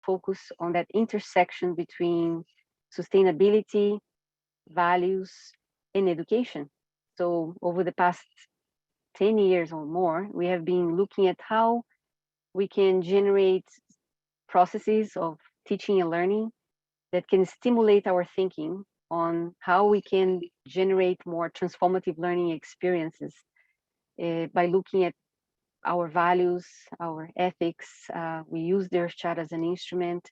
focus on that intersection between sustainability, values, and education. So over the past 10 years or more, we have been looking at how we can generate processes of teaching and learning that can stimulate our thinking on how we can generate more transformative learning experiences by looking at our values, our ethics. We use the Earth Child as an instrument,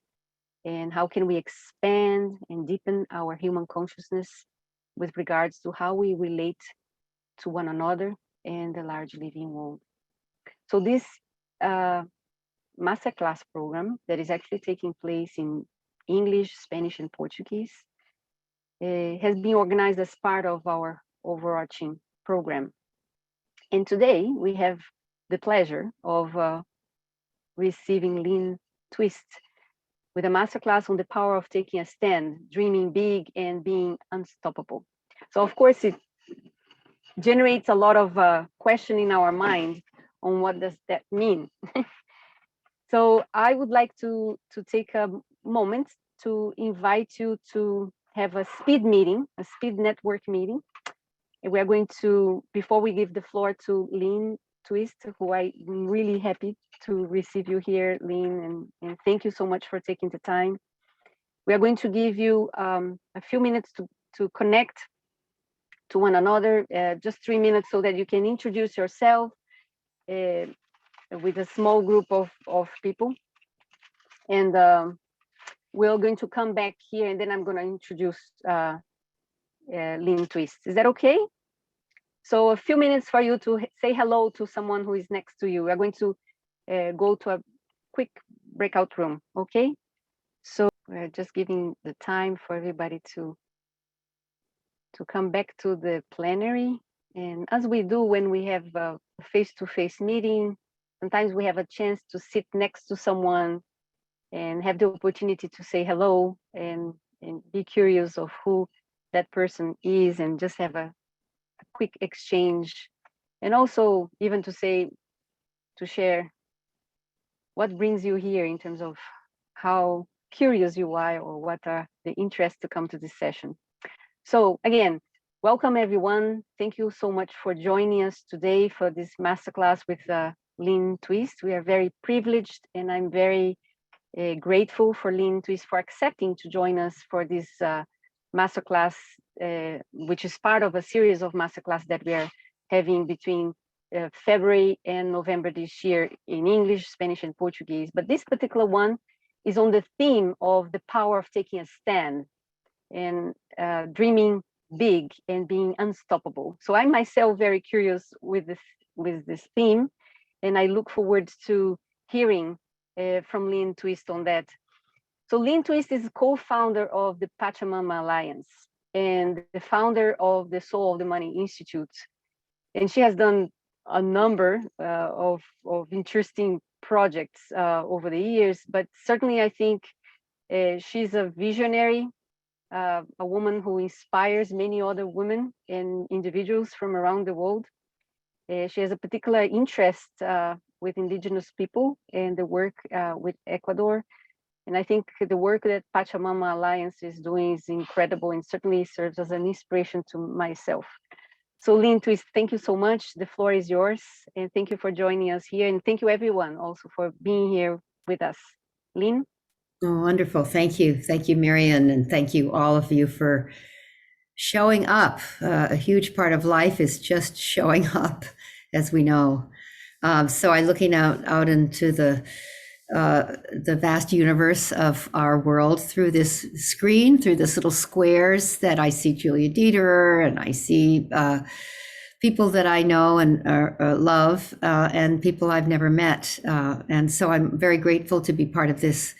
and how can we expand and deepen our human consciousness with regards to how we relate to one another and the large living world. So this masterclass program that is actually taking place in English, Spanish, and Portuguese has been organized as part of our overarching program. And today we have the pleasure of receiving Lynne Twist with a masterclass on the power of taking a stand, dreaming big, and being unstoppable. So of course it generates a lot of question in our mind on what does that mean. So I would like to take a moment to invite you to have a speed meeting, a speed network meeting. And we are going to, before we give the floor to Lynne Twist, who I'm really happy to receive you here, Lynne, and thank you so much for taking the time. We are going to give you a few minutes to connect to one another, just 3 minutes so that you can introduce yourself with a small group of people. And we're going to come back here and then I'm going to introduce Lynne Twist. Is that okay? So a few minutes for you to say hello to someone who is next to you. We're going to go to a quick breakout room, okay? So we're just giving the time for everybody to come back to the plenary. And as we do when we have a face-to-face meeting, sometimes we have a chance to sit next to someone and have the opportunity to say hello and be curious of who that person is and just have a quick exchange. And also even to share what brings you here in terms of how curious you are or what are the interests to come to this session. So again, welcome everyone. Thank you so much for joining us today for this masterclass with Lynne Twist. We are very privileged and I'm very grateful for Lynne Twist for accepting to join us for this masterclass, which is part of a series of masterclass that we are having between February and November this year in English, Spanish, and Portuguese. But this particular one is on the theme of the power of taking a stand and dreaming big and being unstoppable. So I'm myself very curious with this theme, and I look forward to hearing from Lynne Twist on that. So Lynne Twist is co-founder of the Pachamama Alliance and the founder of the Soul of the Money Institute. And she has done a number of interesting projects over the years, but certainly I think she's a visionary, a woman who inspires many other women and individuals from around the world. She has a particular interest with indigenous people and the work with Ecuador. And I think the work that Pachamama Alliance is doing is incredible and certainly serves as an inspiration to myself. So Lynne Twist, thank you so much. The floor is yours. And thank you for joining us here. And thank you everyone also for being here with us. Lynne? Oh, wonderful. Thank you. Thank you, Marian. And thank you all of you for showing up. A huge part of life is just showing up, as we know. So I'm looking out into the vast universe of our world through this screen, through this little squares that I see Julia Dieterer and I see people that I know and love and people I've never met. And so I'm very grateful to be part of this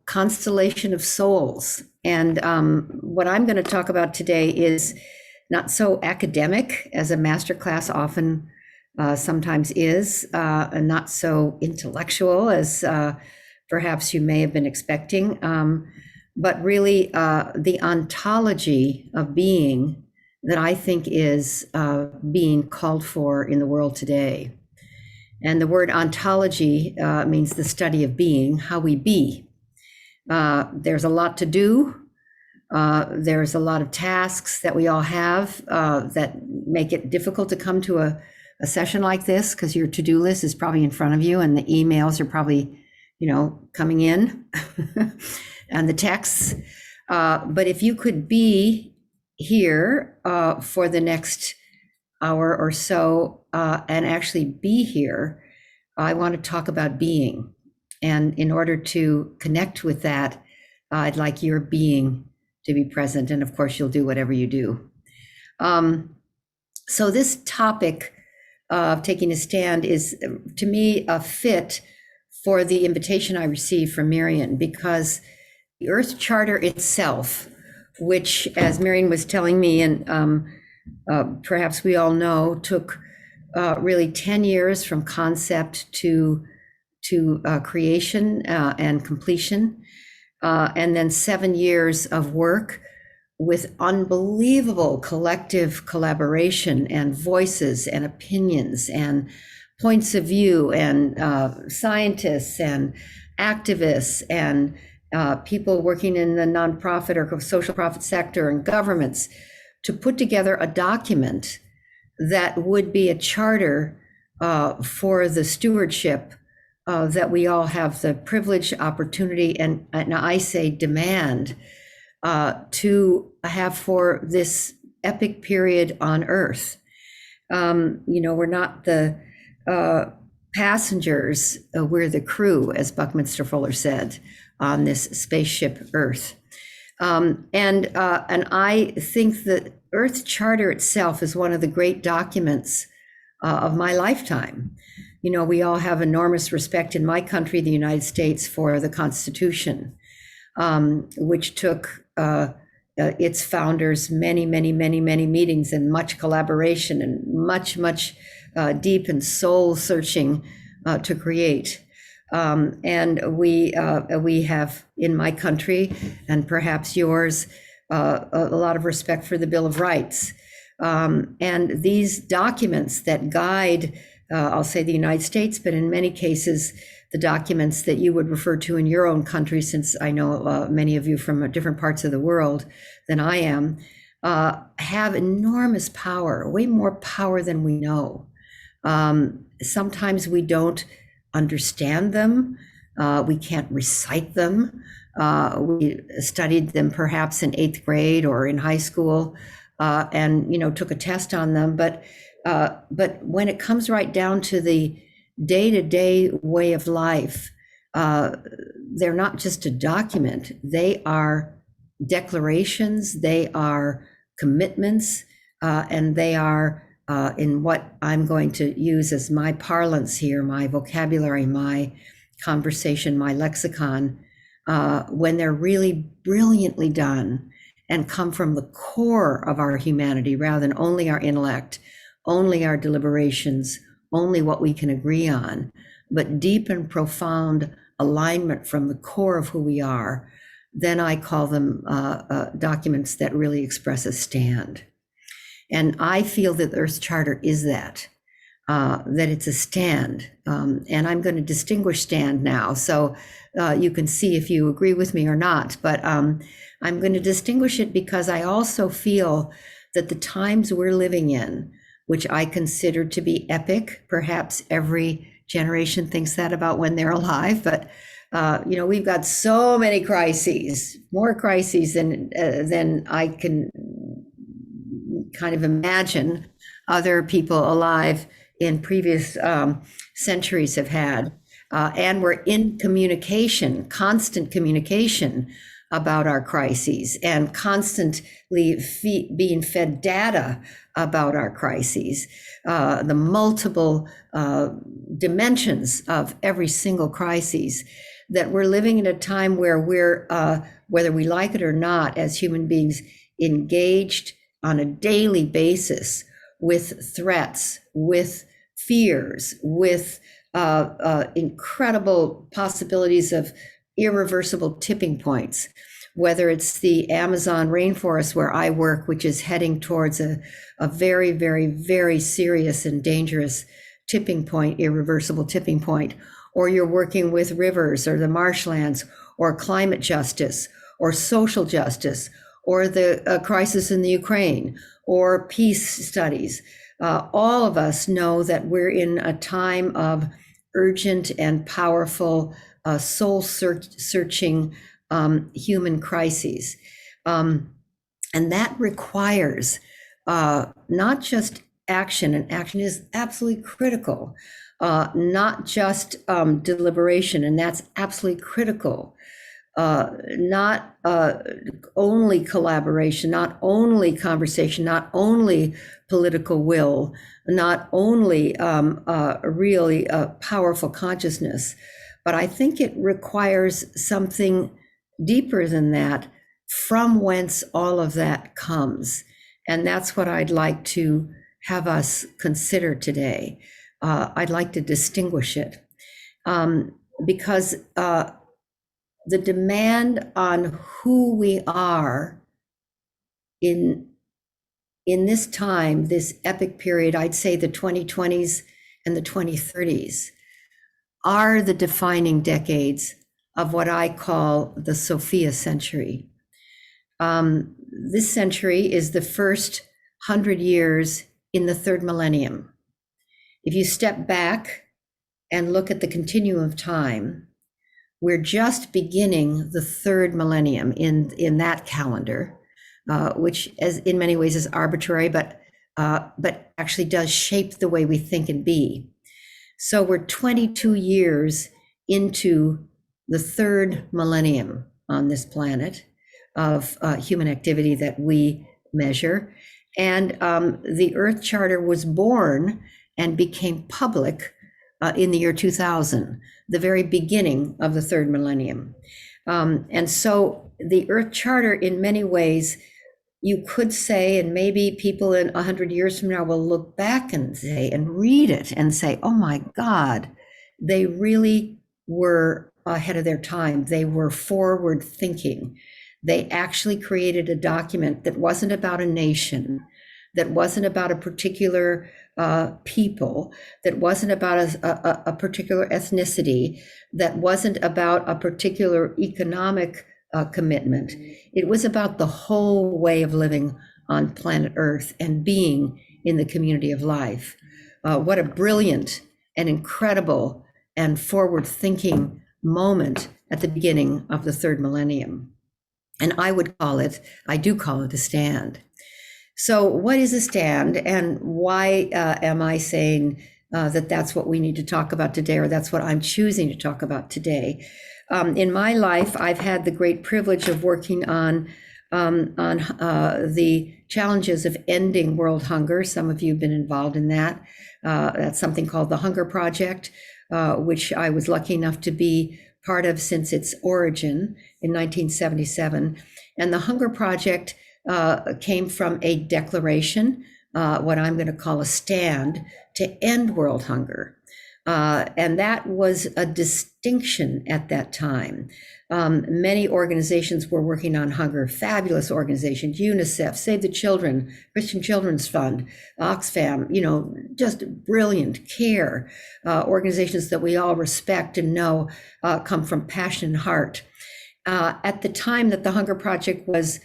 constellation of souls. And what I'm going to talk about today is not so academic as a masterclass often sometimes is, and not so intellectual as perhaps you may have been expecting, but really the ontology of being that I think is being called for in the world today. And the word ontology means the study of being, how we be. There's a lot to do. There's a lot of tasks that we all have that make it difficult to come to a session like this, because your to-do list is probably in front of you and the emails are probably, coming in and the texts. But if you could be here for the next hour or so and actually be here, I want to talk about being. And in order to connect with that, I'd like your being to be present. And of course, you'll do whatever you do. So this topic of taking a stand is, to me, a fit for the invitation I received from Marian, because the Earth Charter itself, which, as Marian was telling me, and perhaps we all know, took really 10 years from concept to creation and completion, and then 7 years of work with unbelievable collective collaboration and voices and opinions and points of view, and scientists and activists and people working in the nonprofit or social profit sector and governments, to put together a document that would be a charter for the stewardship that we all have the privilege, opportunity, and I say demand to have for this epic period on Earth. We're not the passengers, we're the crew, as Buckminster Fuller said, on this spaceship Earth. And I think that Earth Charter itself is one of the great documents of my lifetime. We all have enormous respect in my country, the United States, for the Constitution, which took its founders many meetings and much collaboration and much deep and soul searching to create. And we have in my country, and perhaps yours, a lot of respect for the Bill of Rights. And these documents that guide, I'll say the United States, but in many cases, the documents that you would refer to in your own country, since I know many of you from different parts of the world than I am, have enormous power, way more power than we know. Sometimes we don't understand them. We can't recite them. We studied them perhaps in 8th grade or in high school, and took a test on them. But when it comes right down to the day-to-day way of life, they're not just a document. They are declarations. They are commitments, and they are in what I'm going to use as my parlance here, my vocabulary, my conversation, my lexicon, when they're really brilliantly done and come from the core of our humanity rather than only our intellect, only our deliberations, only what we can agree on, but deep and profound alignment from the core of who we are, then I call them documents that really express a stand. And I feel that the Earth Charter is that it's a stand. And I'm going to distinguish stand now, so you can see if you agree with me or not. But I'm going to distinguish it because I also feel that the times we're living in, which I consider to be epic, perhaps every generation thinks that about when they're alive, but we've got so many crises, more crises than I can kind of imagine other people alive in previous centuries have had. And we're in communication, constant communication about our crises, and constantly being fed data about our crises, the multiple dimensions of every single crisis, that we're living in a time where we're, whether we like it or not, as human beings, engaged on a daily basis with threats, with fears, with incredible possibilities of irreversible tipping points, whether it's the Amazon rainforest where I work, which is heading towards a very, very, very serious and dangerous tipping point, irreversible tipping point, or you're working with rivers or the marshlands or climate justice or social justice or the crisis in the Ukraine or peace studies. All of us know that we're in a time of urgent and powerful soul-searching human crises. And that requires not just action, and action is absolutely critical, not just deliberation, and that's absolutely critical, not only collaboration, not only conversation, not only political will, not only really powerful consciousness, but I think it requires something deeper than that, from whence all of that comes. And that's what I'd like to have us consider today. I'd like to distinguish it because the demand on who we are in this time, this epic period, I'd say the 2020s and the 2030s, are the defining decades of what I call the Sophia century. This century is the first 100 years in the third millennium. If you step back and look at the continuum of time, we're just beginning the third millennium in that calendar, which as in many ways is arbitrary, but actually does shape the way we think and be. So we're 22 years into the third millennium on this planet of human activity that we measure. And the Earth Charter was born and became public in the year 2000, the very beginning of the third millennium. And so the Earth Charter, in many ways, you could say, and maybe people in 100 years from now will look back and say, and read it and say, oh my God, they really were ahead of their time. They were forward thinking. They actually created a document that wasn't about a nation, that wasn't about a particular people, that wasn't about a particular ethnicity, that wasn't about a particular economic commitment. It was about the whole way of living on planet Earth and being in the community of life. What a brilliant and incredible and forward-thinking moment at the beginning of the third millennium. And I do call it a stand. So what is a stand, and why am I saying that that's what we need to talk about today, or that's what I'm choosing to talk about today? In my life, I've had the great privilege of working on the challenges of ending world hunger. Some of you have been involved in that. That's something called the Hunger Project, which I was lucky enough to be part of since its origin in 1977. And the Hunger Project came from a declaration, what I'm going to call a stand, to end world hunger. And that was a distinction at that time. Many organizations were working on hunger, fabulous organizations, UNICEF, Save the Children, Christian Children's Fund, Oxfam, just brilliant CARE, organizations that we all respect and know come from passion and heart. At the time that the Hunger Project was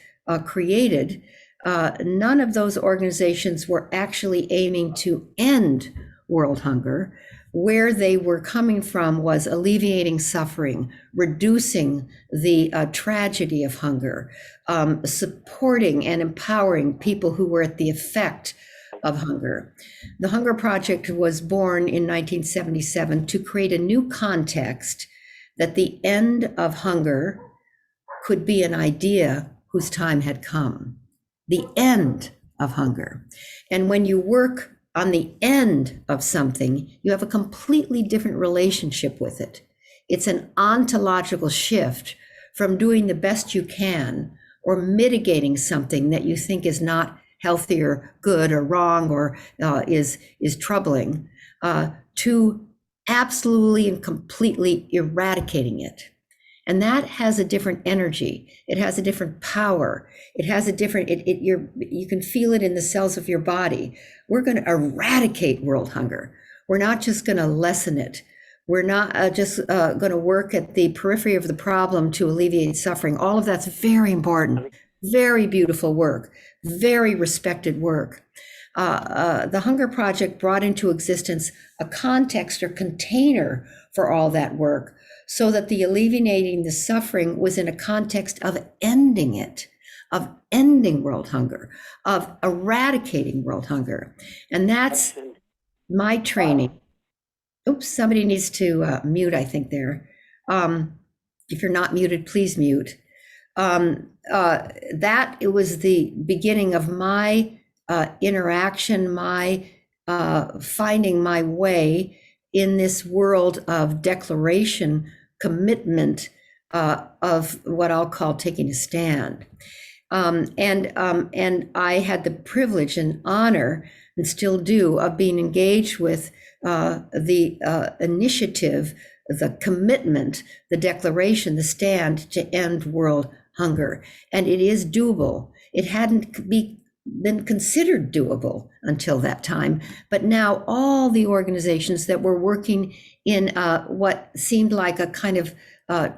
created, none of those organizations were actually aiming to end world hunger. Where they were coming from was alleviating suffering, reducing the tragedy of hunger, supporting and empowering people who were at the effect of hunger. The Hunger Project was born in 1977 to create a new context that the end of hunger could be an idea whose time had come. The end of hunger. And when you work on the end of something, you have a completely different relationship with it. It's an ontological shift from doing the best you can or mitigating something that you think is not healthy or good or wrong or is troubling, to absolutely and completely eradicating it. And that has a different energy. It has a different power. It has a different, you can feel it in the cells of your body. We're going to eradicate world hunger. We're not just going to lessen it. We're not just going to work at the periphery of the problem to alleviate suffering. All of that's very important, very beautiful work, very respected work. The Hunger Project brought into existence a context or container for all that work, so that the alleviating the suffering was in a context of ending it, of ending world hunger, of eradicating world hunger. And that's my training. Oops, somebody needs to mute, I think there. If you're not muted, please mute. That it was the beginning of my interaction, my finding my way in this world of declaration, commitment, of what I'll call taking a stand. And I had the privilege and honor, and still do, of being engaged with the initiative, the commitment, the declaration, the stand to end world hunger. And it is doable. It hadn't been considered doable until that time. But now all the organizations that were working in what seemed like a kind of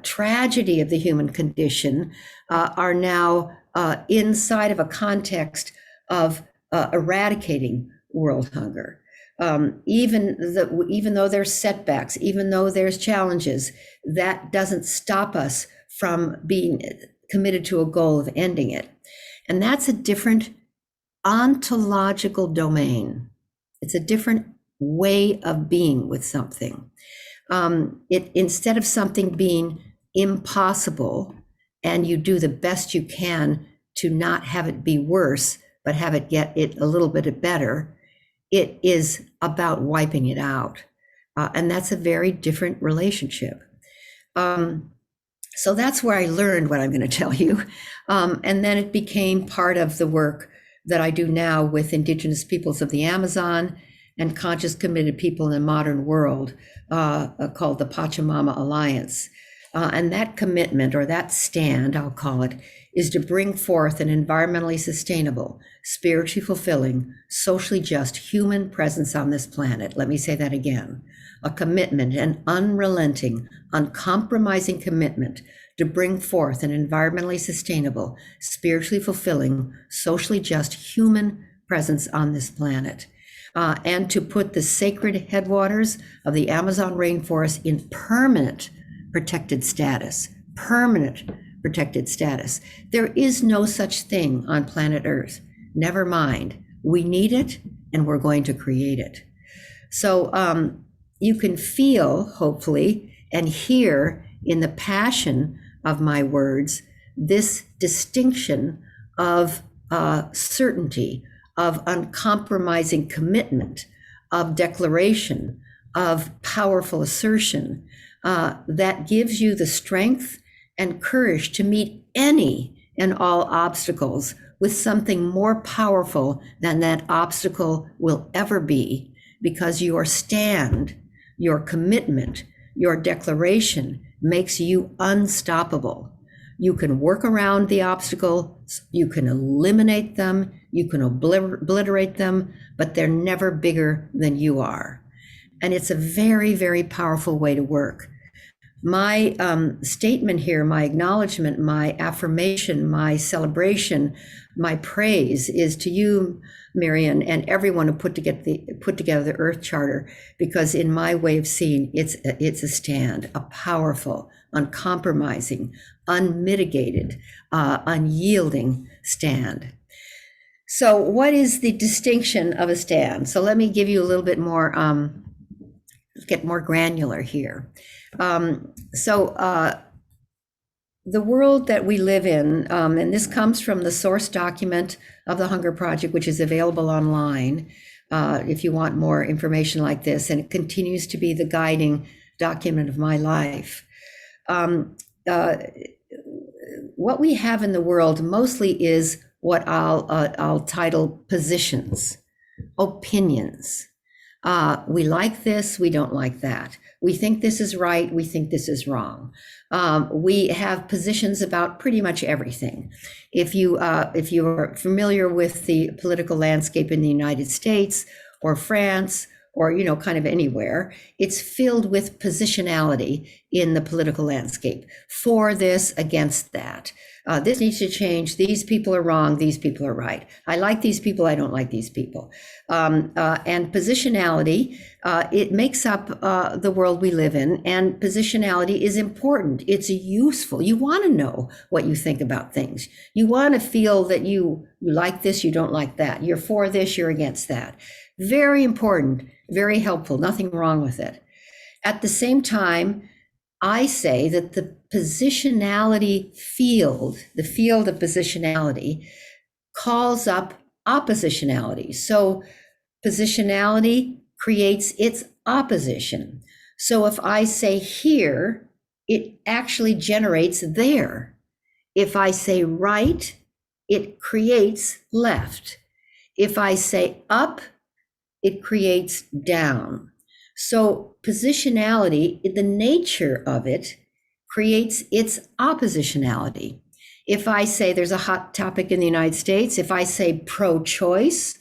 tragedy of the human condition are now inside of a context of eradicating world hunger. Even though there's setbacks, even though there's challenges, that doesn't stop us from being committed to a goal of ending it. And that's a different ontological domain. It's a different way of being with something. Instead of something being impossible, and you do the best you can to not have it be worse, but have it get it a little bit better, it is about wiping it out. And that's a very different relationship. So that's where I learned what I'm going to tell you. And then it became part of the work that I do now with Indigenous peoples of the Amazon and conscious committed people in the modern world, called the Pachamama Alliance. And that commitment, or that stand, I'll call it, is to bring forth an environmentally sustainable, spiritually fulfilling, socially just human presence on this planet. Let me say that again. A commitment, an unrelenting, uncompromising commitment to bring forth an environmentally sustainable, spiritually fulfilling, socially just human presence on this planet. And to put the sacred headwaters of the Amazon rainforest in permanent protected status, permanent protected status. There is no such thing on planet Earth. Never mind. We need it, and we're going to create it. So you can feel, hopefully, and hear in the passion of my words, this distinction of certainty, of uncompromising commitment, of declaration, of powerful assertion, that gives you the strength and courage to meet any and all obstacles with something more powerful than that obstacle will ever be, because your stand, your commitment, your declaration makes you unstoppable. You can work around the obstacles, you can eliminate them, you can obliterate them, but they're never bigger than you are. And it's a very, very powerful way to work. My statement here, my acknowledgement, my affirmation, my celebration, my praise is to you, Marian, and everyone who put together the Earth Charter, because in my way of seeing, it's a stand, a powerful, uncompromising, unmitigated, unyielding stand. So what is the distinction of a stand? So let me give you a little bit more, get more granular here. The world that we live in, and this comes from the source document of the Hunger Project, which is available online if you want more information like this, and it continues to be the guiding document of my life. What we have in the world mostly is what I'll title positions, opinions. We like this, we don't like that. We think this is right, we think this is wrong. We have positions about pretty much everything. If you are familiar with the political landscape in the United States or France or, kind of anywhere. It's filled with positionality in the political landscape. For this, against that. This needs to change. These people are wrong. These people are right. I like these people. I don't like these people. And positionality, it makes up the world we live in. And positionality is important. It's useful. You want to know what you think about things. You want to feel that you like this, you don't like that. You're for this, you're against that. Very important, very helpful. Nothing wrong with it. At the same time, I say that the positionality field, the field of positionality, calls up oppositionality. So positionality creates its opposition. So if I say here, it actually generates there. If I say right, it creates left. If I say up, it creates down. So positionality, the nature of it, creates its oppositionality. If I say, there's a hot topic in the United States, if I say pro-choice,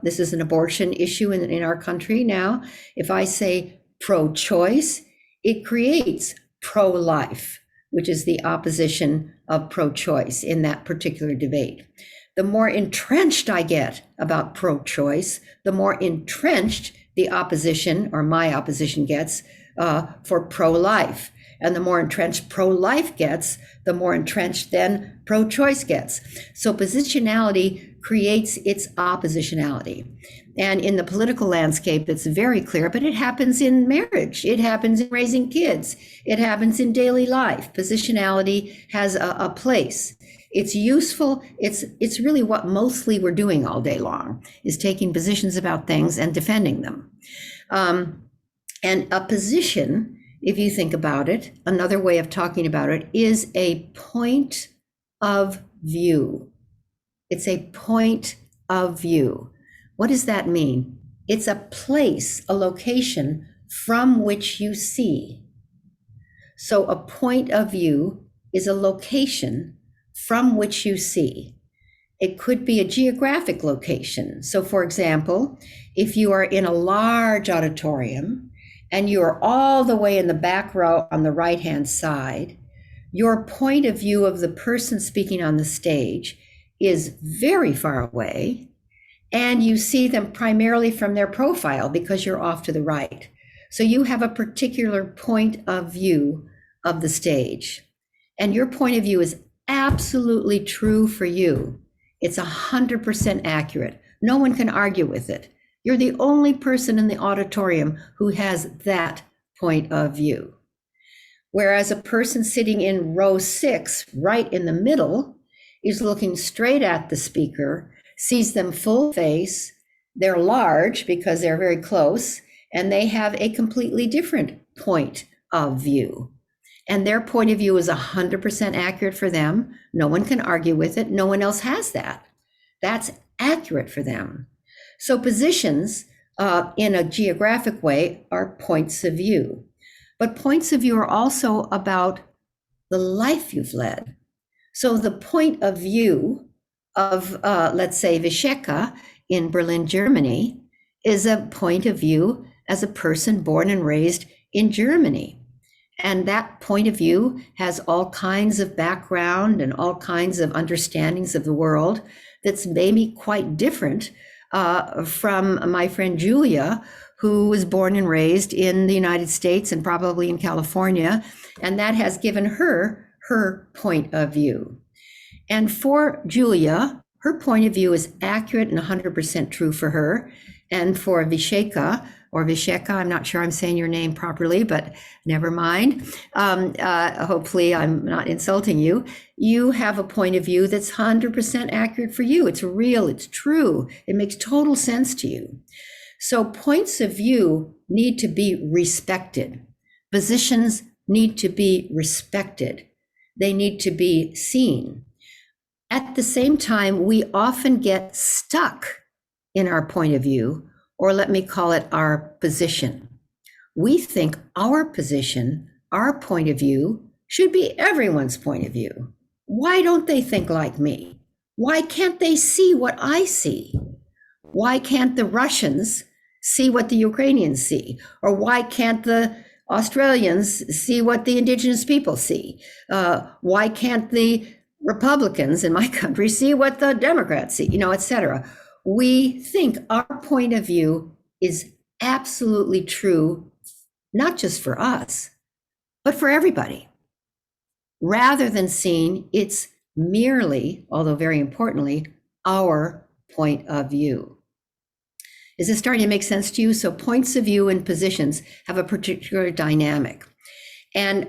this is an abortion issue in our country now. If I say pro-choice, it creates pro-life, which is the opposition of pro-choice in that particular debate. The more entrenched I get about pro-choice, the more entrenched the opposition, or my opposition, gets for pro-life. And the more entrenched pro-life gets, the more entrenched then pro-choice gets. So positionality creates its oppositionality. And in the political landscape, it's very clear, but it happens in marriage. It happens in raising kids. It happens in daily life. Positionality has a place. It's useful. It's really what mostly we're doing all day long, is taking positions about things and defending them. And a position, if you think about it, another way of talking about it is a point of view. It's a point of view. What does that mean? It's a place, a location from which you see. So a point of view is a location from which you see. It could be a geographic location. So for example, if you are in a large auditorium and you are all the way in the back row on the right-hand side, your point of view of the person speaking on the stage is very far away, and you see them primarily from their profile because you're off to the right. So you have a particular point of view of the stage, and your point of view is absolutely true for you. It's 100% accurate. No one can argue with it. You're the only person in the auditorium who has that point of view. Whereas a person sitting in row 6, right in the middle, is looking straight at the speaker, sees them full face, they're large because they're very close, and they have a completely different point of view. And their point of view is 100% accurate for them. No one can argue with it. No one else has that. That's accurate for them. So positions in a geographic way are points of view. But points of view are also about the life you've led. So the point of view of, let's say, Visheka in Berlin, Germany, is a point of view as a person born and raised in Germany. And that point of view has all kinds of background and all kinds of understandings of the world that's maybe quite different from my friend Julia, who was born and raised in the United States and probably in California. And that has given her her point of view. And for Julia, her point of view is accurate and 100% true for her. And for Visheka, I'm not sure I'm saying your name properly, but never mind. Hopefully I'm not insulting you. You have a point of view that's 100% accurate for you. It's real, it's true. It makes total sense to you. So points of view need to be respected. Positions need to be respected. They need to be seen. At the same time, we often get stuck in our point of view, or let me call it our position. We think our position, our point of view, should be everyone's point of view. Why don't they think like me? Why can't they see what I see? Why can't the Russians see what the Ukrainians see? Or why can't the Australians see what the indigenous people see? Why can't the Republicans in my country see what the Democrats see, et cetera? We think our point of view is absolutely true, not just for us, but for everybody, rather than seeing it's merely, although very importantly, our point of view. Is this starting to make sense to you? So points of view and positions have a particular dynamic. And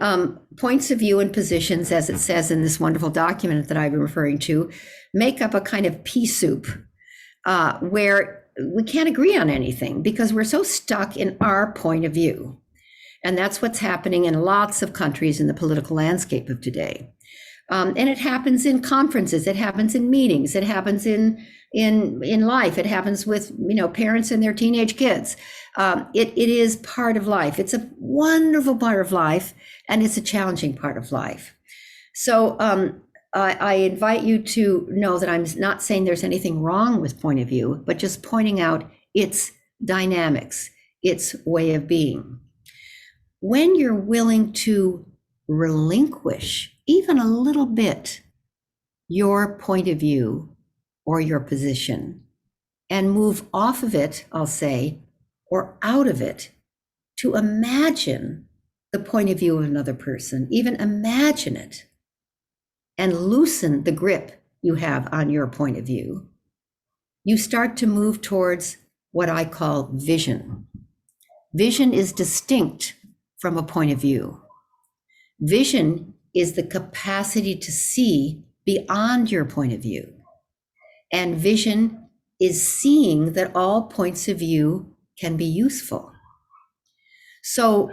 points of view and positions, as it says in this wonderful document that I've been referring to, make up a kind of pea soup where we can't agree on anything because we're so stuck in our point of view. And that's what's happening in lots of countries in the political landscape of today. And it happens in conferences, it happens in meetings, it happens in life, it happens with parents and their teenage kids. It is part of life. It's a wonderful part of life, and it's a challenging part of life. So I invite you to know that I'm not saying there's anything wrong with point of view, but just pointing out its dynamics, its way of being. When you're willing to relinquish even a little bit your point of view or your position and move off of it, I'll say, or out of it, to imagine the point of view of another person, even imagine it, and loosen the grip you have on your point of view, you start to move towards what I call vision. Vision is distinct from a point of view. Vision is the capacity to see beyond your point of view. And vision is seeing that all points of view can be useful. So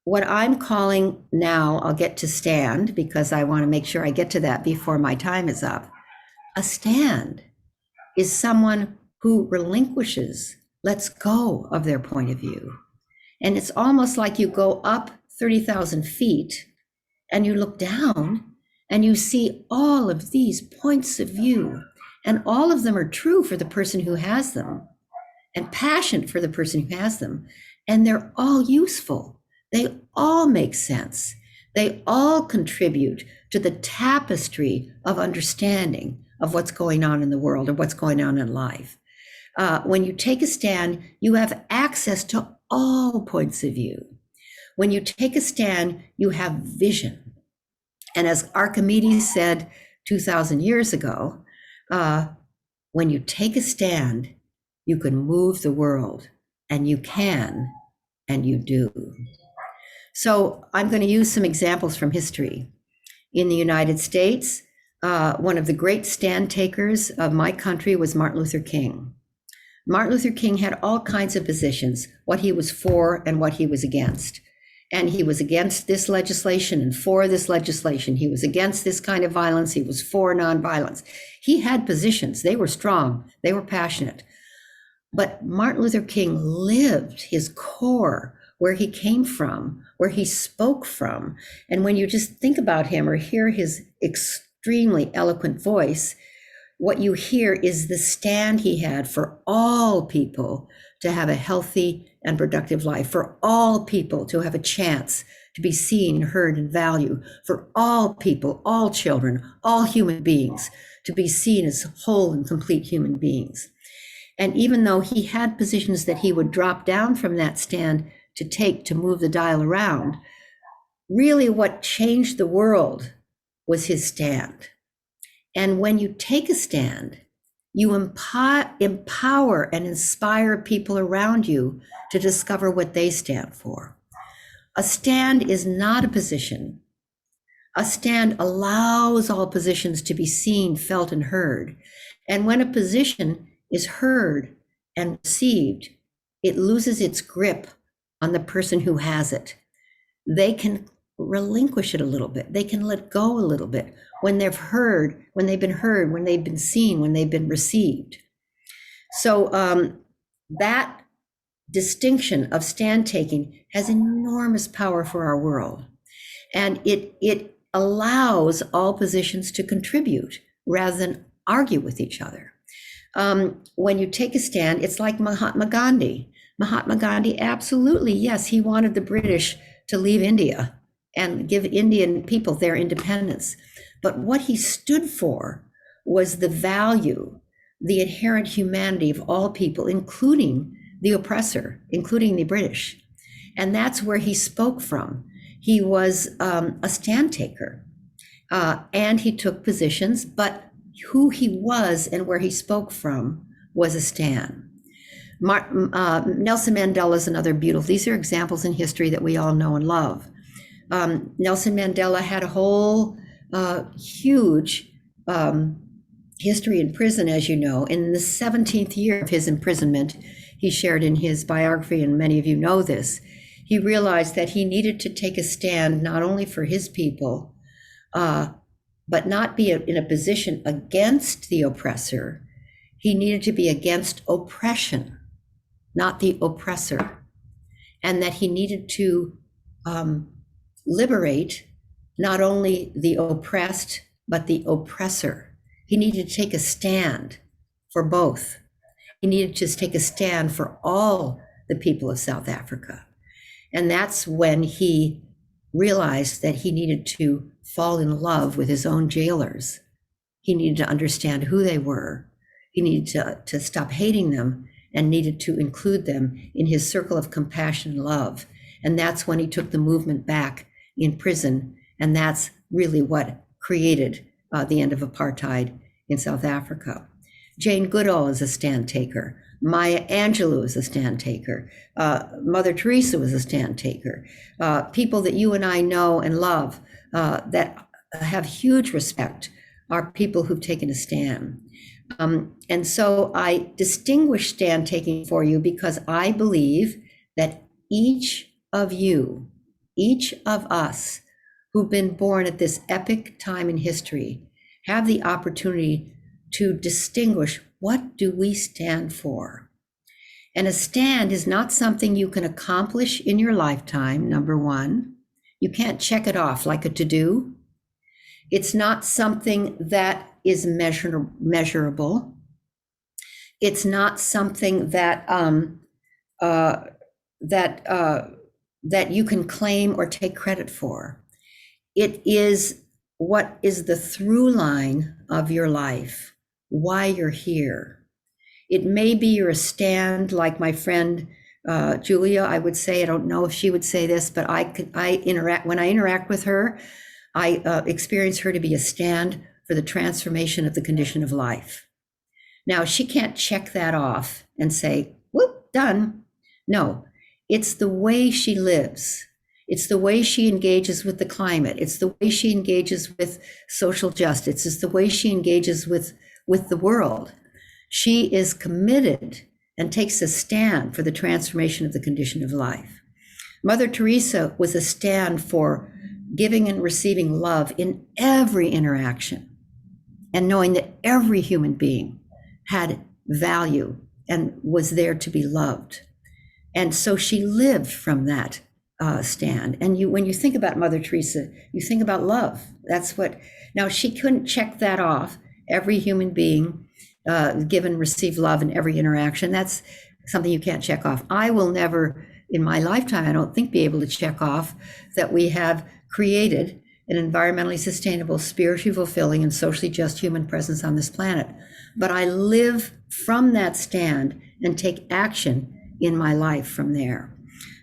what I'm calling now, I'll get to stand because I want to make sure I get to that before my time is up. A stand is someone who relinquishes, lets go of their point of view. And it's almost like you go up 30,000 feet and you look down and you see all of these points of view, and all of them are true for the person who has them and passionate for the person who has them. And they're all useful. They all make sense. They all contribute to the tapestry of understanding of what's going on in the world or what's going on in life. When you take a stand, you have access to all points of view. When you take a stand, you have vision. And as Archimedes said 2,000 years ago, when you take a stand, you can move the world, and you can, and you do. So I'm going to use some examples from history. In the United States, one of the great stand takers of my country was Martin Luther King. Martin Luther King had all kinds of positions, what he was for and what he was against. And he was against this legislation and for this legislation. He was against this kind of violence. He was for nonviolence. He had positions. They were strong. They were passionate. But Martin Luther King lived his core, where he came from, where he spoke from. And when you just think about him or hear his extremely eloquent voice, what you hear is the stand he had for all people to have a healthy and productive life, for all people to have a chance to be seen, heard, and valued, for all people, all children, all human beings to be seen as whole and complete human beings. And even though he had positions that he would drop down from that stand to take to move the dial around, really what changed the world was his stand. And when you take a stand, you empower and inspire people around you to discover what they stand for. A stand is not a position. A stand allows all positions to be seen, felt, and heard. And when a position is heard and received, it loses its grip on the person who has it. They can relinquish it a little bit. They can let go a little bit when they've heard, when they've been heard, when they've been seen, when they've been received. So that distinction of stand taking has enormous power for our world. And it allows all positions to contribute rather than argue with each other. When you take a stand, it's like Mahatma Gandhi. Mahatma Gandhi, absolutely, yes, he wanted the British to leave India and give Indian people their independence. But what he stood for was the value, the inherent humanity of all people, including the oppressor, including the British. And that's where he spoke from. He was a stand taker, and he took positions, but who he was and where he spoke from was a stand. Nelson Mandela is another beautiful. These are examples in history that we all know and love. Nelson Mandela had a whole huge history in prison, as you know. In the 17th year of his imprisonment, he shared in his biography, and many of you know this, he realized that he needed to take a stand not only for his people, but not be in a position against the oppressor. He needed to be against oppression, not the oppressor, and that he needed to liberate not only the oppressed, but the oppressor. He needed to take a stand for both. He needed to take a stand for all the people of South Africa. And that's when he realized that he needed to fall in love with his own jailers. He needed to understand who they were. He needed to stop hating them and needed to include them in his circle of compassion and love. And that's when he took the movement back in prison. And that's really what created the end of apartheid in South Africa. Jane Goodall is a stand taker. Maya Angelou is a stand taker. Mother Teresa was a stand taker. People that you and I know and love that have huge respect are people who've taken a stand. And so I distinguish stand taking for you because I believe that each of you, each of us who've been born at this epic time in history have the opportunity to distinguish what do we stand for. And a stand is not something you can accomplish in your lifetime, number one. You can't check it off like a to-do. It's not something that is measurable. It's not something that that you can claim or take credit for. It is what is the through line of your life, why you're here. It may be you're a stand, like my friend Julia, I would say. I don't know if she would say this, but when I interact with her, I experience her to be a stand for the transformation of the condition of life. Now, she can't check that off and say, whoop, done. No, it's the way she lives. It's the way she engages with the climate. It's the way she engages with social justice. It's the way she engages with the world. She is committed and takes a stand for the transformation of the condition of life. Mother Teresa was a stand for giving and receiving love in every interaction and knowing that every human being had value and was there to be loved. And so she lived from that stand. And when you think about Mother Teresa, you think about love. That's what, now she couldn't check that off. Every human being give and receive love in every interaction. That's something you can't check off. I will never, in my lifetime, I don't think, be able to check off that we have created an environmentally sustainable, spiritually fulfilling, and socially just human presence on this planet. But I live from that stand and take action in my life from there.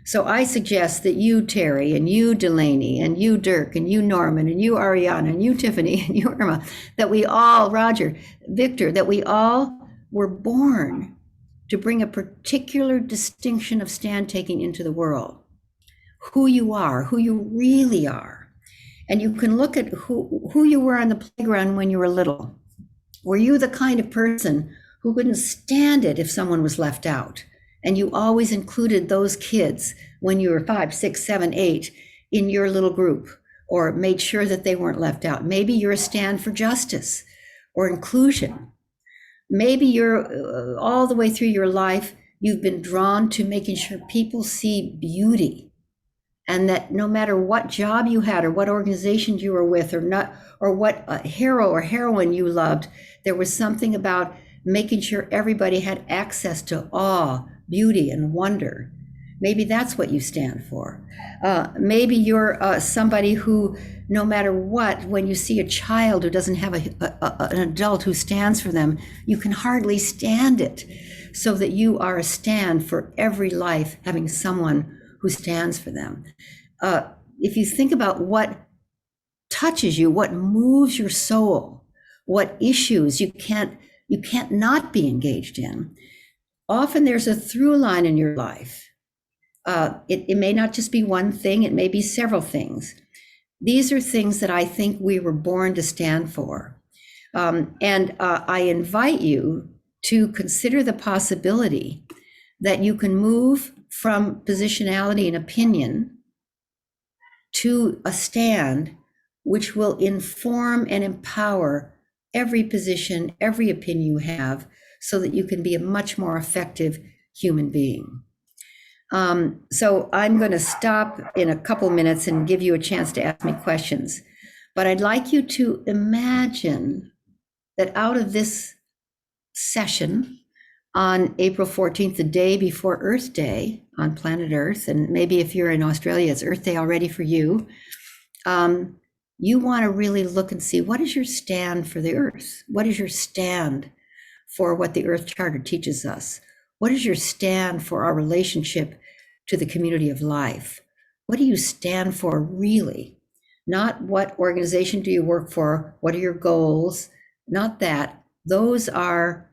So I suggest that you, Terry, and you, Delaney, and you, Dirk, and you, Norman, and you, Ariana, and you, Tiffany, and you, Irma, that we all, Roger, Victor, that we all were born to bring a particular distinction of stand taking into the world. Who you are, who you really are. And you can look at who you were on the playground when you were little. Were you the kind of person who couldn't stand it if someone was left out? And you always included those kids when you were 5, 6, 7, 8 in your little group, or made sure that they weren't left out. Maybe you're a stand for justice or inclusion. Maybe you're all the way through your life, you've been drawn to making sure people see beauty, and that no matter what job you had or what organization you were with or not, or what hero or heroine you loved, there was something about making sure everybody had access to awe, beauty and wonder. Maybe that's what you stand for. Maybe you're somebody who, no matter what, when you see a child who doesn't have an adult who stands for them, you can hardly stand it. So that you are a stand for every life, having someone who stands for them. If you think about what touches you, what moves your soul, what issues you can't not be engaged in, often there's a through line in your life. It may not just be one thing, it may be several things. These are things that I think we were born to stand for. And I invite you to consider the possibility that you can move from positionality and opinion to a stand which will inform and empower every position, every opinion you have, so that you can be a much more effective human being. So I'm going to stop in a couple minutes and give you a chance to ask me questions. But I'd like you to imagine that out of this session on April 14th, the day before Earth Day on planet Earth, and maybe if you're in Australia, it's Earth Day already for you, you want to really look and see, what is your stand for the Earth? What is your stand for what the Earth Charter teaches us? What is your stand for our relationship to the community of life? What do you stand for really? Not what organization do you work for? What are your goals? Not that. Those are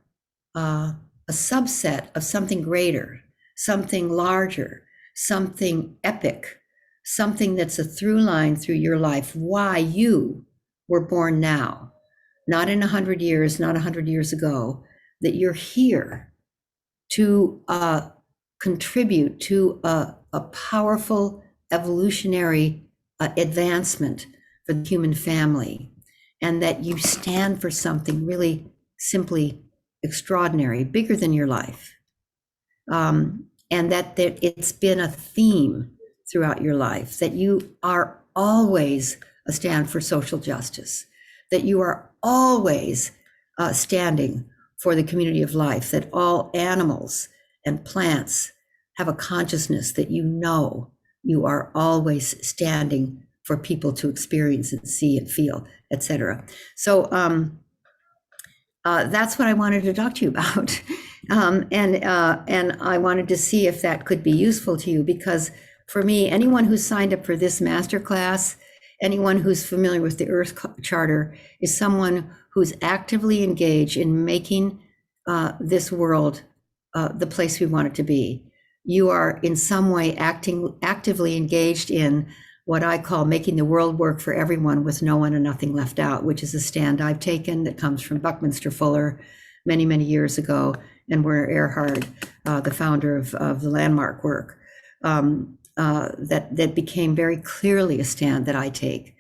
a subset of something greater, something larger, something epic, something that's a through line through your life, why you were born now, not in 100 years, not 100 years ago, that you're here to contribute to a powerful evolutionary advancement for the human family, and that you stand for something really simply extraordinary, bigger than your life. And that it's been a theme throughout your life, that you are always a stand for social justice, that you are always standing for the community of life, that all animals and plants have a consciousness, that you are always standing for people to experience and see and feel, etc. So that's what I wanted to talk to you about. And I wanted to see if that could be useful to you, because for me, anyone who's signed up for this masterclass, anyone who's familiar with the Earth Charter, is someone who's actively engaged in making this world the place we want it to be. You are in some way actively engaged in what I call making the world work for everyone with no one and nothing left out, which is a stand I've taken that comes from Buckminster Fuller many, many years ago, and Werner Erhard, the founder of the landmark work, that became very clearly a stand that I take,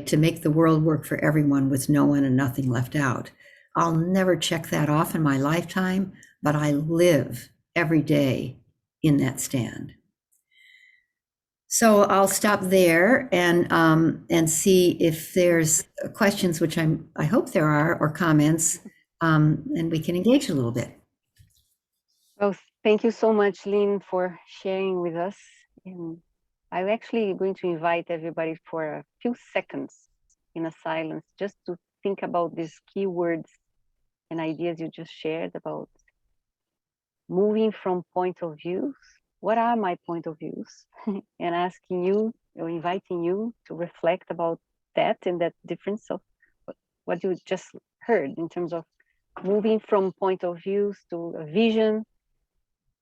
to make the world work for everyone with no one and nothing left out. I'll never check that off in my lifetime, but I live every day in that stand. So I'll stop there and see if there's questions, which I hope there are, or comments, and we can engage a little bit. Well, thank you so much, Lynne, for sharing with us. And I'm actually going to invite everybody for a few seconds in a silence, just to think about these keywords and ideas you just shared about moving from point of views. What are my point of views? And asking you, or inviting you to reflect about that and that difference of what you just heard in terms of moving from point of views to a vision,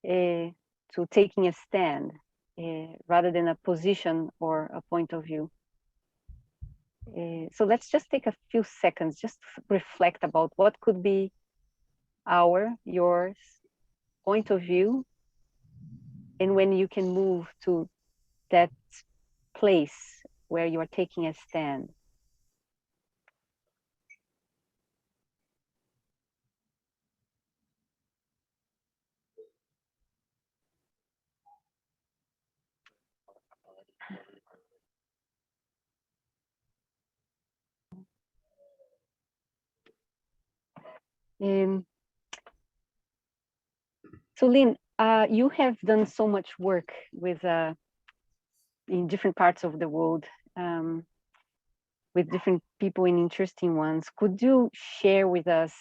to taking a stand, rather than a position or a point of view. So let's just take a few seconds, just reflect about what could be yours point of view, and when you can move to that place where you are taking a stand. So Lynne, You have done so much work with in different parts of the world, with different people and interesting ones. Could you share with us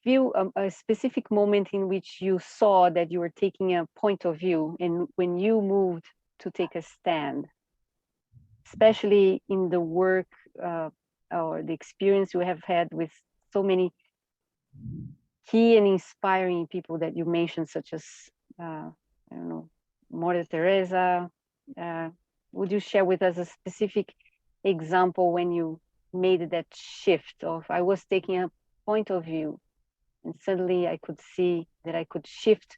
a specific moment in which you saw that you were taking a point of view, and when you moved to take a stand, especially in the work or the experience you have had with so many key and inspiring people that you mentioned, such as I don't know, Mother Teresa. Uh, would you share with us a specific example when you made that shift of, I was taking a point of view and suddenly I could see that I could shift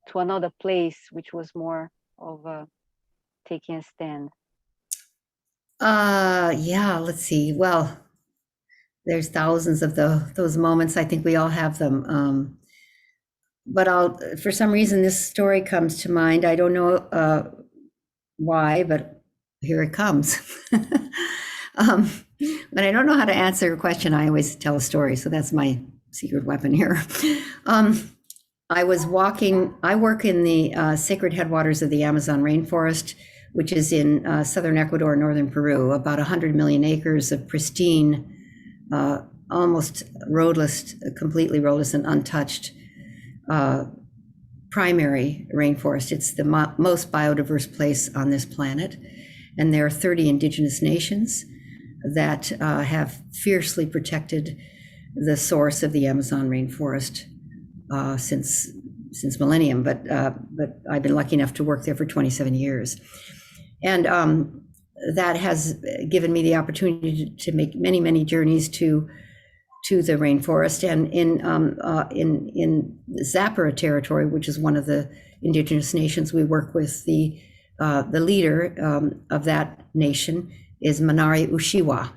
to another place, which was more of taking a stand? Yeah, let's see. Well, there's thousands of those moments. I think we all have them. But for some reason, this story comes to mind. I don't know why, but here it comes. When I don't know how to answer a question, I always tell a story. So that's my secret weapon here. I work in the sacred headwaters of the Amazon rainforest, which is in southern Ecuador, northern Peru, about 100 million acres of pristine, almost roadless, completely roadless and untouched primary rainforest. It's the most biodiverse place on this planet. And there are 30 indigenous nations that have fiercely protected the source of the Amazon rainforest since millennium. But I've been lucky enough to work there for 27 years. And that has given me the opportunity to make many, many journeys to the rainforest. And in Zapara territory, which is one of the indigenous nations we work with, the leader of that nation is Manari Ushiwa.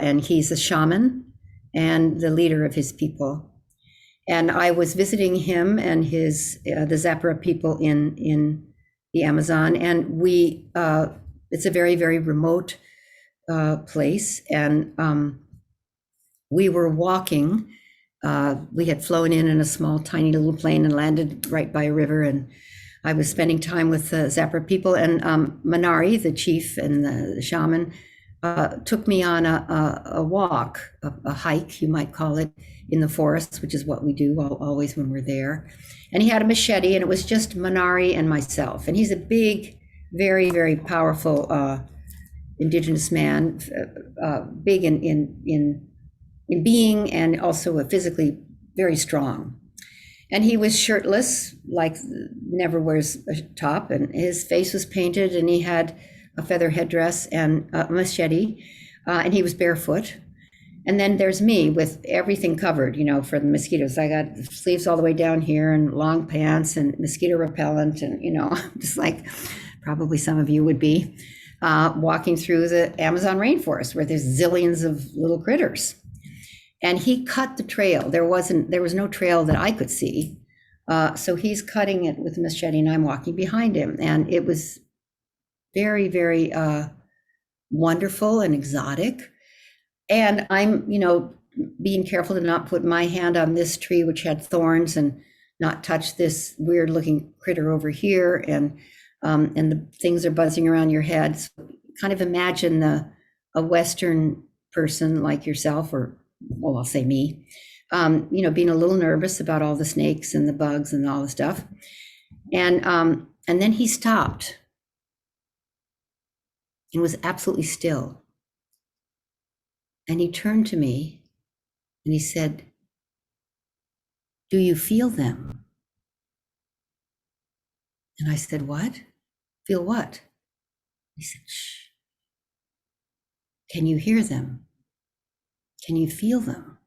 And he's a shaman and the leader of his people. And I was visiting him and the Zapara people in the Amazon, and it's a very, very remote place, and we were walking. We had flown in a small, tiny little plane and landed right by a river, and I was spending time with the Zapara people, and Manari, the chief and the shaman, took me on a walk, a hike, you might call it, in the forest, which is what we do always when we're there. And he had a machete, and it was just Manari and myself. And he's a big, very, very powerful indigenous man, big in being and also physically very strong. And he was shirtless, like never wears a top, and his face was painted, and he had a feather headdress and a machete, and he was barefoot. And then there's me with everything covered, for the mosquitoes. I got sleeves all the way down here and long pants and mosquito repellent, and, just like probably some of you would be, walking through the Amazon rainforest where there's zillions of little critters. And he cut the trail. There was no trail that I could see. So he's cutting it with a machete, and I'm walking behind him. And it was very, very wonderful and exotic. And I'm, being careful to not put my hand on this tree, which had thorns, and not touch this weird looking critter over here. And the things are buzzing around your head. So kind of imagine a Western person like yourself, or, well, I'll say me, being a little nervous about all the snakes and the bugs and all the stuff. And then he stopped and was absolutely still. And he turned to me and he said, "Do you feel them?" And I said, "What? Feel what?" He said, "Shh. Can you hear them? Can you feel them?"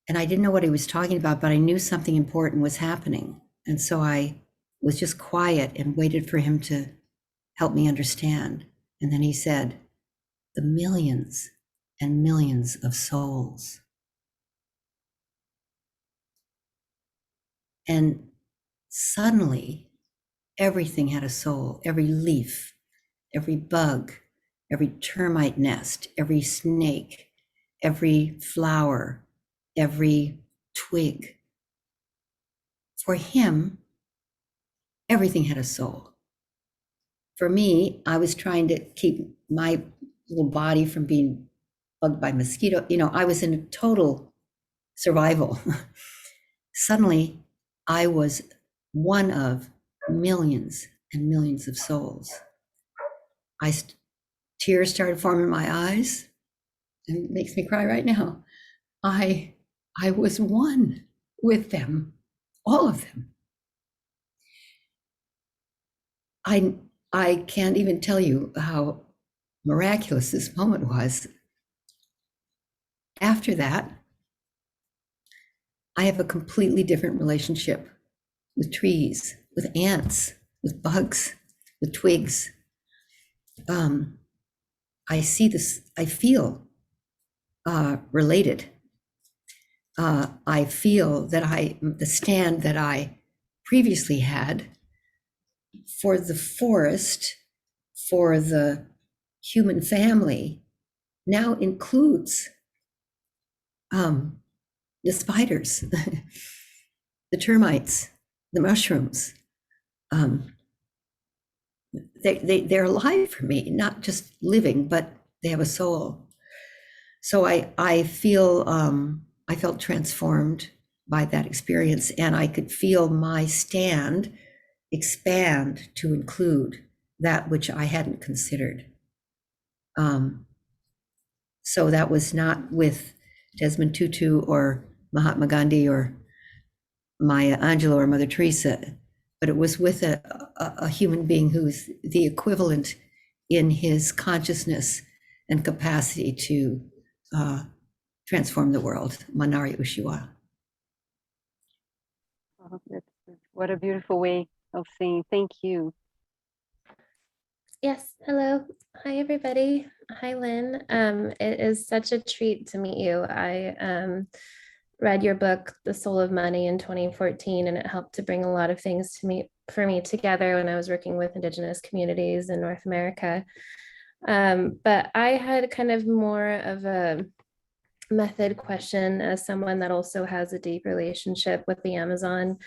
And I didn't know what he was talking about, but I knew something important was happening. And so I was just quiet and waited for him to help me understand. And then he said, "The millions and millions of souls." And suddenly, everything had a soul. Every leaf, every bug, every termite nest, every snake, every flower, every twig. For him, everything had a soul. For me, I was trying to keep my little body from being bugged by mosquito. I was in a total survival. Suddenly, I was one of millions and millions of souls. Tears started forming in my eyes, and it makes me cry right now. I was one with them, all of them. I can't even tell you how miraculous this moment was. After that, I have a completely different relationship with trees, with ants, with bugs, with twigs. I see this, I feel related. I feel that the stand that I previously had for the forest, for the human family, now includes the spiders, the termites, the mushrooms. They're alive for me, not just living, but they have a soul. So I felt transformed by that experience, and I could feel my stand expand to include that which I hadn't considered. So that was not with Desmond Tutu or Mahatma Gandhi or Maya Angelou or Mother Teresa, but it was with a human being who's the equivalent in his consciousness and capacity to transform the world, Manari Ushiwa. Oh, what a beautiful way of saying thank you. Yes, hello. Hi, everybody. Hi, Lynn. It is such a treat to meet you. I read your book, The Soul of Money, in 2014, and it helped to bring a lot of things for me together when I was working with Indigenous communities in North America. But I had kind of more of a method question as someone that also has a deep relationship with the Amazon.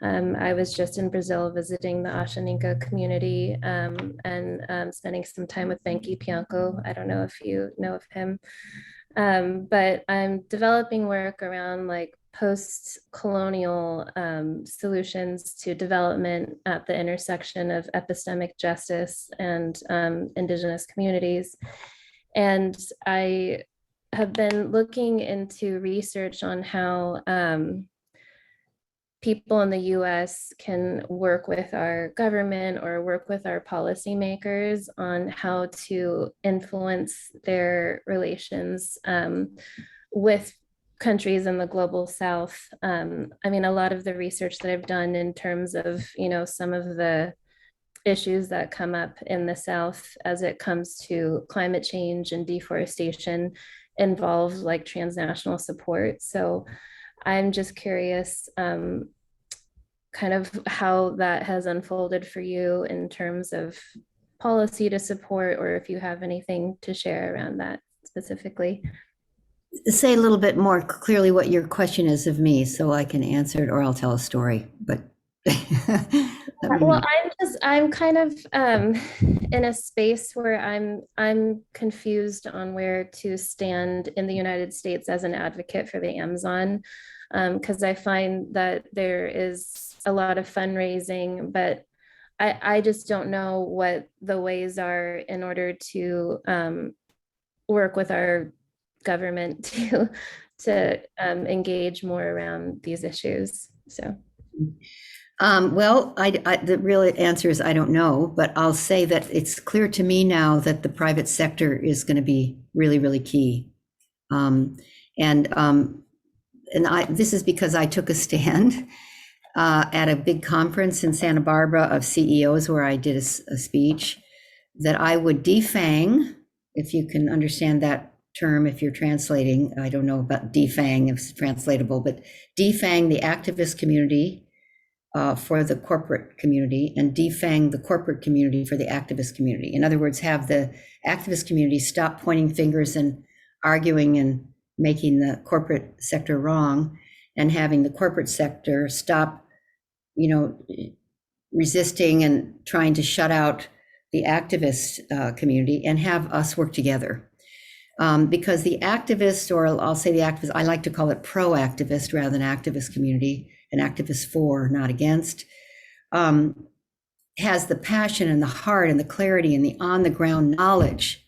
I was just in Brazil visiting the Ashaninka community and spending some time with Benki Pianco. I don't know if you know of him, but I'm developing work around like post-colonial solutions to development at the intersection of epistemic justice and Indigenous communities. And I have been looking into research on how people in the US can work with our government or work with our policymakers on how to influence their relations with countries in the global South. I mean, a lot of the research that I've done in terms of, some of the issues that come up in the South as it comes to climate change and deforestation involve like transnational support. So I'm just curious kind of how that has unfolded for you in terms of policy to support, or if you have anything to share around that specifically. Say a little bit more clearly what your question is of me so I can answer it, or I'll tell a story. But well, I'm kind of in a space where I'm confused on where to stand in the United States as an advocate for the Amazon, because I find that there is a lot of fundraising, but I just don't know what the ways are in order to work with our government to engage more around these issues. So. Well, the real answer is I don't know, but I'll say that it's clear to me now that the private sector is going to be really, really key. This is because I took a stand at a big conference in Santa Barbara of CEOs where I did a speech that I would defang, if you can understand that term, if you're translating, I don't know about defang, if it's translatable, but defang the activist community for the corporate community and defang the corporate community for the activist community. In other words, have the activist community stop pointing fingers and arguing and making the corporate sector wrong and having the corporate sector stop, resisting and trying to shut out the activist community and have us work together. Because the activist, or I'll say the activist, I like to call it pro-activist rather than activist community, an activist for, not against, has the passion and the heart and the clarity and the on-the-ground knowledge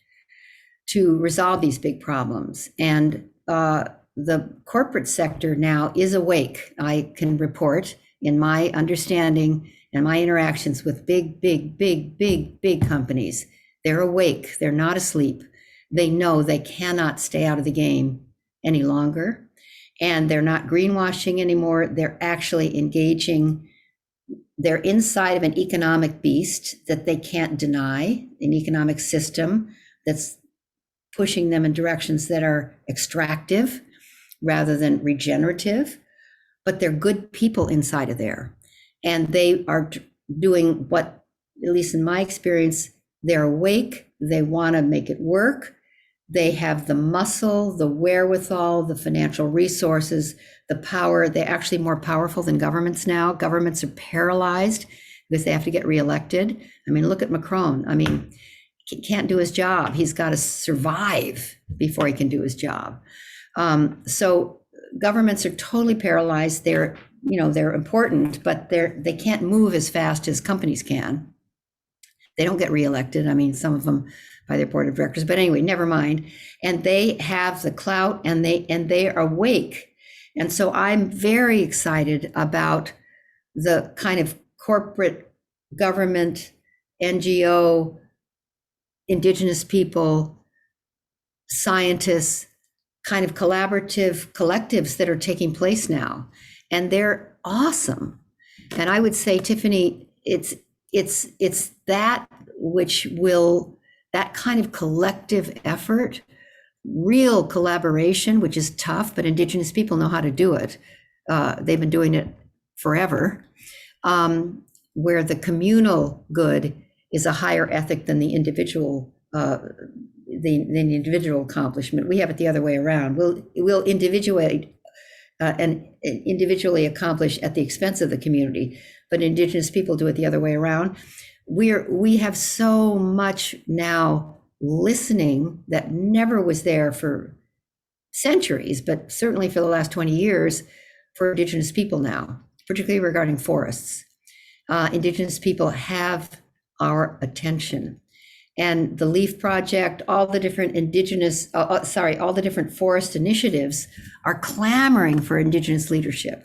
to resolve these big problems. And the corporate sector now is awake. I can report in my understanding and my interactions with big companies, they're awake, they're not asleep. They know they cannot stay out of the game any longer. And they're not greenwashing anymore. They're actually engaging. They're inside of an economic beast that they can't deny, an economic system that's pushing them in directions that are extractive rather than regenerative. But they're good people inside of there. And they are doing what, at least in my experience, they're awake. They want to make it work. They have the muscle, the wherewithal, the financial resources, the power. They're actually more powerful than governments now. Governments are paralyzed because they have to get reelected. I mean, look at Macron. I mean, he can't do his job. He's got to survive before he can do his job. So governments are totally paralyzed. They're important, but they can't move as fast as companies can. They don't get reelected. I mean, some of them by their board of directors, but anyway, never mind. And they have the clout, and they are awake. And so I'm very excited about the kind of corporate government, NGO, indigenous people, scientists, kind of collaborative collectives that are taking place now. And they're awesome. And I would say, Tiffany, it's that which will, that kind of collective effort, real collaboration, which is tough, but indigenous people know how to do it. They've been doing it forever, where the communal good is a higher ethic than the individual, the individual accomplishment. We have it the other way around. We'll individuate and individually accomplish at the expense of the community, but indigenous people do it the other way around. We have so much now listening that never was there for centuries, but certainly for the last 20 years for indigenous people now, particularly regarding forests. Indigenous people have our attention. And the LEAF Project, all the different all the different forest initiatives are clamoring for indigenous leadership.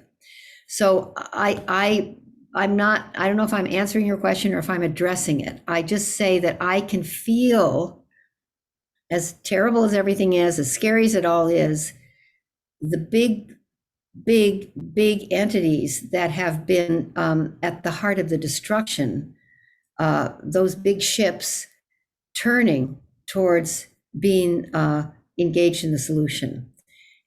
So I don't know if I'm answering your question or if I'm addressing it. I just say that I can feel, as terrible as everything is, as scary as it all is, the big entities that have been at the heart of the destruction, those big ships turning towards being engaged in the solution,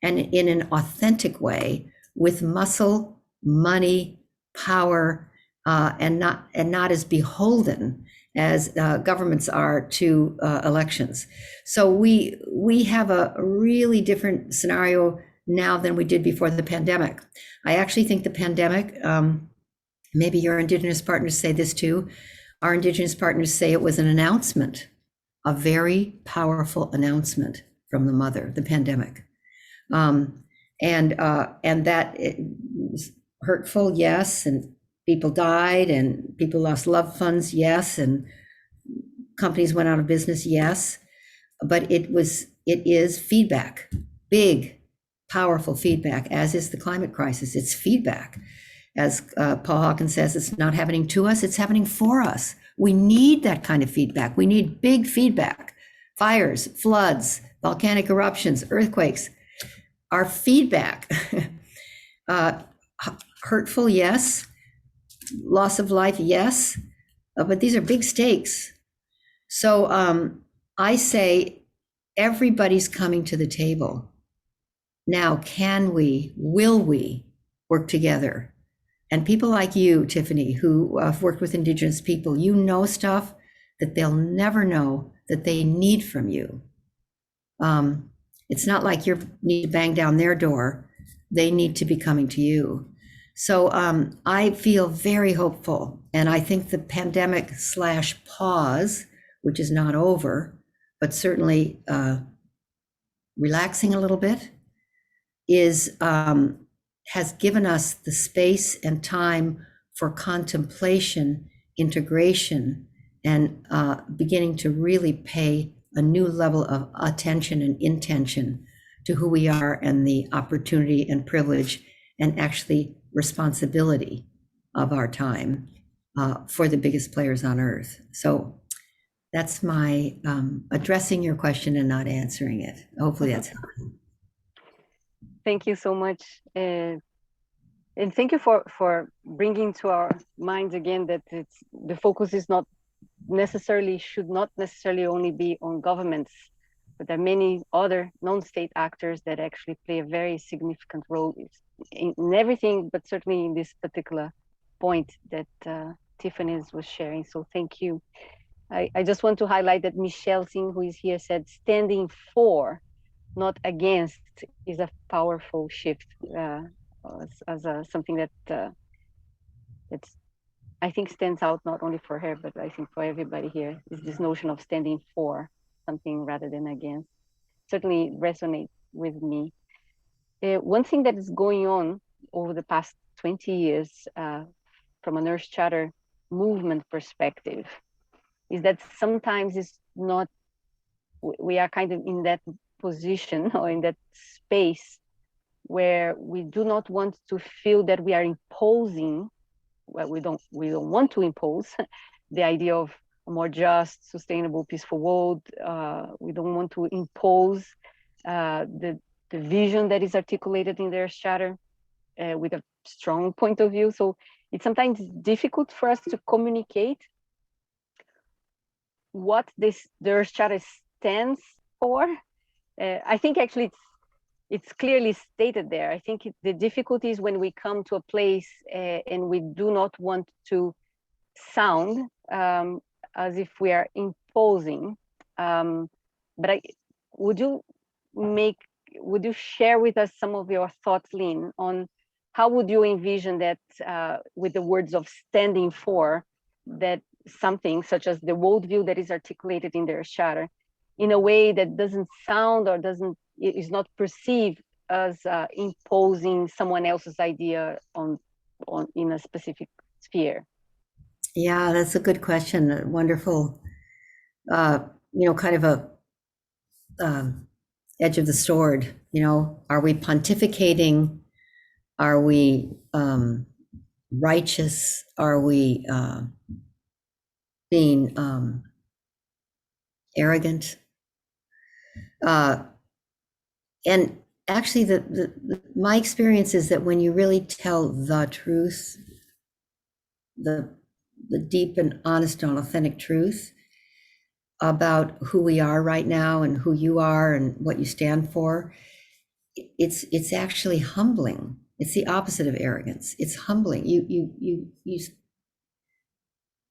and in an authentic way, with muscle, money, power, and not as beholden as governments are to elections. So we have a really different scenario now than we did before the pandemic. I actually think the pandemic, maybe your indigenous partners say this too, our indigenous partners say it was an announcement, a very powerful announcement from the mother, the pandemic. And that it was hurtful, yes, and people died and people lost loved ones, yes, and companies went out of business, yes, but it is feedback, big, powerful feedback, as is the climate crisis. It's feedback. As Paul Hawkins says, it's not happening to us, it's happening for us. We need that kind of feedback. We need big feedback. Fires, floods, volcanic eruptions, earthquakes are feedback. Hurtful, yes. Loss of life, yes. But these are big stakes. So I say everybody's coming to the table. Now, will we work together? And people like you, Tiffany, who have worked with indigenous people, you know stuff that they'll never know that they need from you. It's not like you need to bang down their door. They need to be coming to you. So I feel very hopeful. And I think the pandemic / pause, which is not over, but certainly relaxing a little bit, is has given us the space and time for contemplation, integration, and beginning to really pay a new level of attention and intention to who we are and the opportunity and privilege and actually responsibility of our time for the biggest players on earth. So that's my addressing your question and not answering it. Hopefully that's helpful. Thank you so much. And thank you for bringing to our minds again that the focus is not necessarily, should not necessarily only be on governments, but there are many other non-state actors that actually play a very significant role in everything, but certainly in this particular point that Tiffany was sharing. So thank you. I just want to highlight that Michelle Singh, who is here, said standing for, not against, is a powerful shift as something that that's, I think, stands out not only for her, but I think for everybody here, is this notion of standing for something rather than against. Certainly resonates with me. One thing that is going on over the past 20 years from a Nurse Charter movement perspective is that sometimes it's not, we are kind of in that position or in that space where we do not want to feel that we are imposing, well, we don't want to impose the idea of a more just, sustainable, peaceful world. We don't want to impose the vision that is articulated in their charter with a strong point of view. So it's sometimes difficult for us to communicate what their charter stands for. I think actually it's clearly stated there. I think the difficulty is when we come to a place and we do not want to sound as if we are imposing. But would you share with us some of your thoughts, Lynne, on how would you envision that with the words of standing for, that something such as the worldview that is articulated in their charter in a way that doesn't sound or is not perceived as imposing someone else's idea on in a specific sphere? Yeah, that's a good question. A wonderful, kind of a edge of the sword. Are we pontificating? Are we righteous? Are we being arrogant? And actually, my experience is that when you really tell the truth, the deep and honest and authentic truth about who we are right now and who you are and what you stand for, it's actually humbling. It's the opposite of arrogance. It's humbling.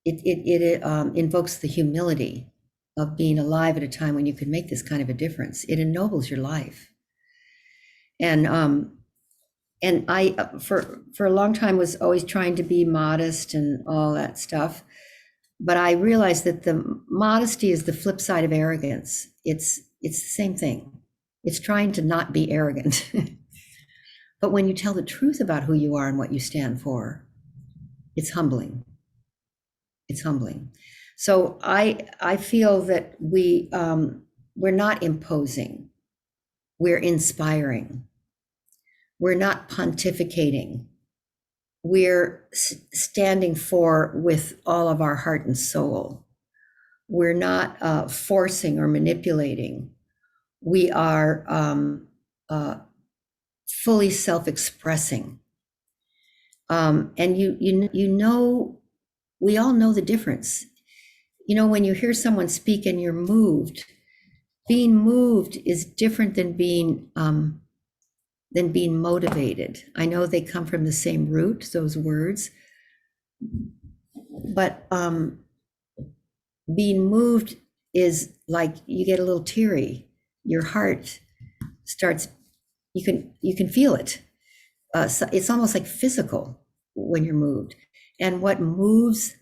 It invokes the humility of being alive at a time when you can make this kind of a difference. It ennobles your life. And I, for a long time, was always trying to be modest and all that stuff. But I realized that the modesty is the flip side of arrogance. It's the same thing. It's trying to not be arrogant. But when you tell the truth about who you are and what you stand for, it's humbling. It's humbling. So I feel that we're not imposing. We're inspiring. We're not pontificating. We're standing for with all of our heart and soul. We're not forcing or manipulating. We are fully self-expressing. And we all know the difference. When you hear someone speak and you're moved, being moved is different than being motivated. I know they come from the same root, those words, but being moved is like you get a little teary. Your heart starts, you can feel it. So it's almost like physical when you're moved. And what moves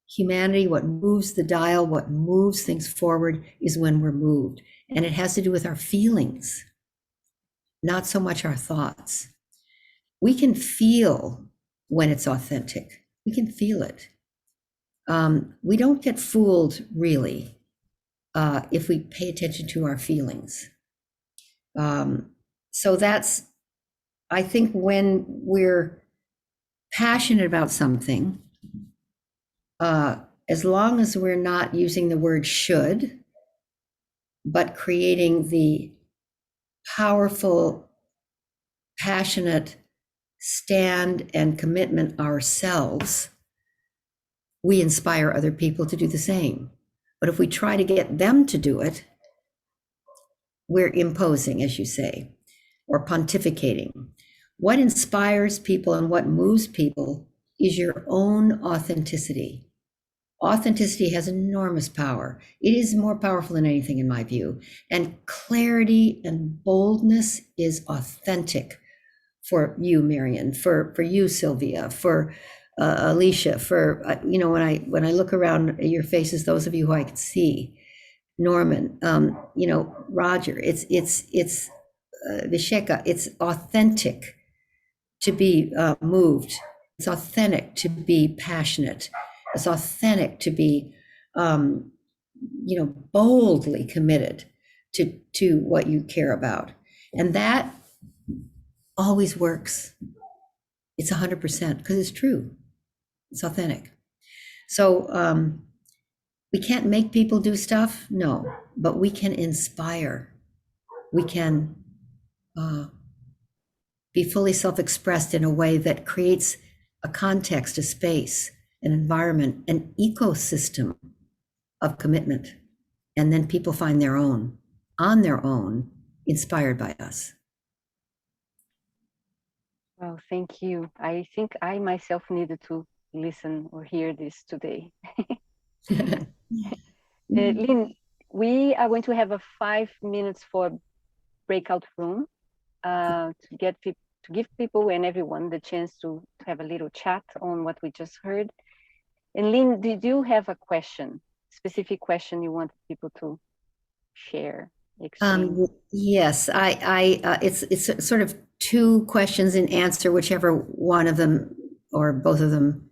humanity, what moves the dial, what moves things forward is when we're moved. And it has to do with our feelings, not so much our thoughts. We can feel when it's authentic. We can feel it. We don't get fooled really if we pay attention to our feelings. So that's, I think, when we're passionate about something, as long as we're not using the word should, but creating the powerful, passionate stand and commitment ourselves, we inspire other people to do the same. But if we try to get them to do it, we're imposing, as you say, or pontificating. What inspires people and what moves people is your own authenticity. Authenticity has enormous power. It is more powerful than anything, in my view. And clarity and boldness is authentic for you, Marion, for you, Sylvia, for Alicia, for when I look around your faces, those of you who I can see, Norman, Roger, it's Visheka, it's authentic to be moved. It's authentic to be passionate. It's authentic to be, boldly committed to what you care about. And that always works. It's 100% because it's true. It's authentic. So we can't make people do stuff, no, but we can inspire. We can be fully self-expressed in a way that creates a context, a space, an environment, an ecosystem of commitment. And then people find their own, on their own, inspired by us. Well, thank you. I think I myself needed to listen or hear this today. Lynne, we are going to have a 5 minutes for breakout room to give people and everyone the chance to have a little chat on what we just heard. And Lynne, did you have a question, specific question you want people to share? Yes, it's sort of two questions in answer, whichever one of them or both of them.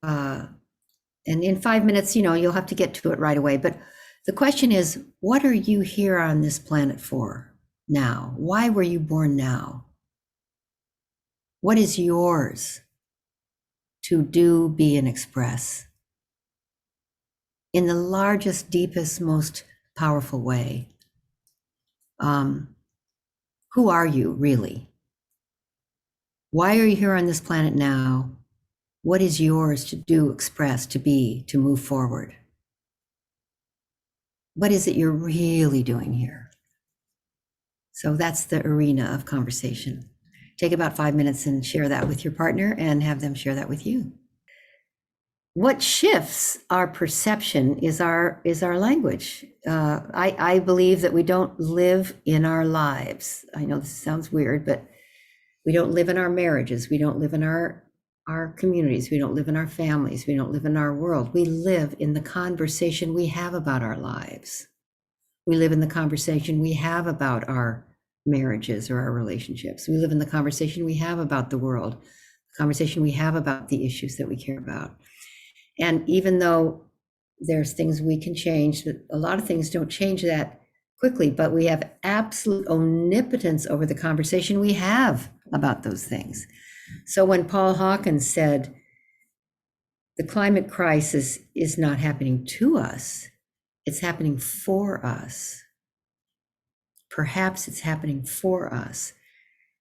And in 5 minutes, you'll have to get to it right away. But the question is, what are you here on this planet for now? Why were you born now? What is yours to do, be, and express in the largest, deepest, most powerful way? Who are you really? Why are you here on this planet now? What is yours to do, express, to be, to move forward? What is it you're really doing here? So that's the arena of conversation. Take about 5 minutes and share that with your partner and have them share that with you. What shifts our perception is our language. I believe that we don't live in our lives. I know this sounds weird, but we don't live in our marriages. We don't live in our communities. We don't live in our families. We don't live in our world. We live in the conversation we have about our lives. We live in the conversation we have about our marriages or our relationships. We live in the conversation we have about the world, the conversation we have about the issues that we care about. And even though there's things we can change, a lot of things don't change that quickly, but we have absolute omnipotence over the conversation we have about those things. So when Paul Hawkins said, the climate crisis is not happening to us, it's happening for us. Perhaps it's happening for us.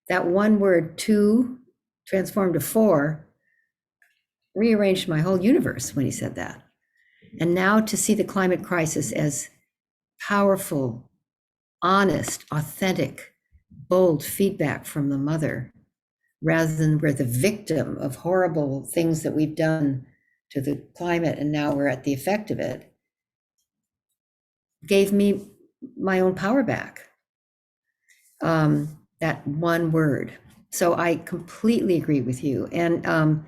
That one word, to, transformed to for, rearranged my whole universe when he said that. And now to see the climate crisis as powerful, honest, authentic, bold feedback from the mother, rather than we're the victim of horrible things that we've done to the climate and now we're at the effect of it, gave me my own power back. that one word. So I completely agree with you. And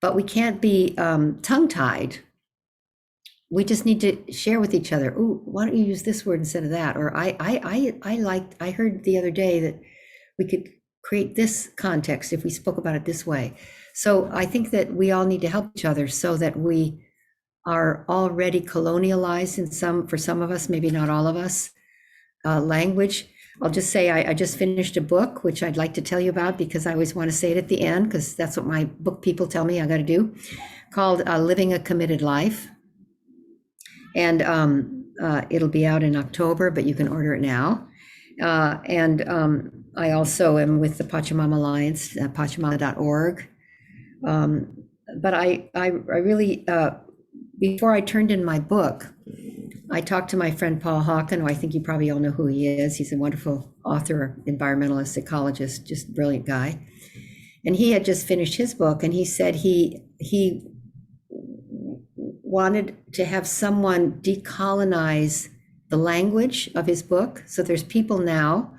but we can't be tongue-tied. We just need to share with each other. Ooh, why don't you use this word instead of that? Or I heard the other day that we could create this context if we spoke about it this way. So I think that we all need to help each other so that we are already colonialized in for some of us, maybe not all of us, language. I'll just say I just finished a book, which I'd like to tell you about because I always want to say it at the end because that's what my book people tell me I got to do, called Living a Committed Life. And it'll be out in October, but you can order it now. And I also am with the Pachamama Alliance, pachamama.org. But I really, before I turned in my book, I talked to my friend Paul Hawken, who I think you probably all know who he is. He's a wonderful author, environmentalist, ecologist, just brilliant guy. And he had just finished his book, and he said he wanted to have someone decolonize the language of his book. So there's people now,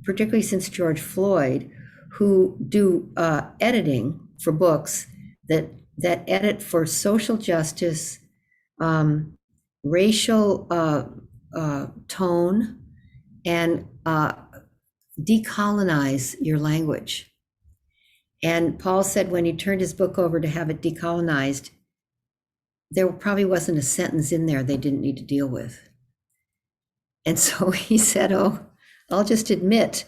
particularly since George Floyd, who do editing for books that edit for social justice, racial tone, and decolonize your language. And Paul said when he turned his book over to have it decolonized, there probably wasn't a sentence in there they didn't need to deal with. And so he said, oh, I'll just admit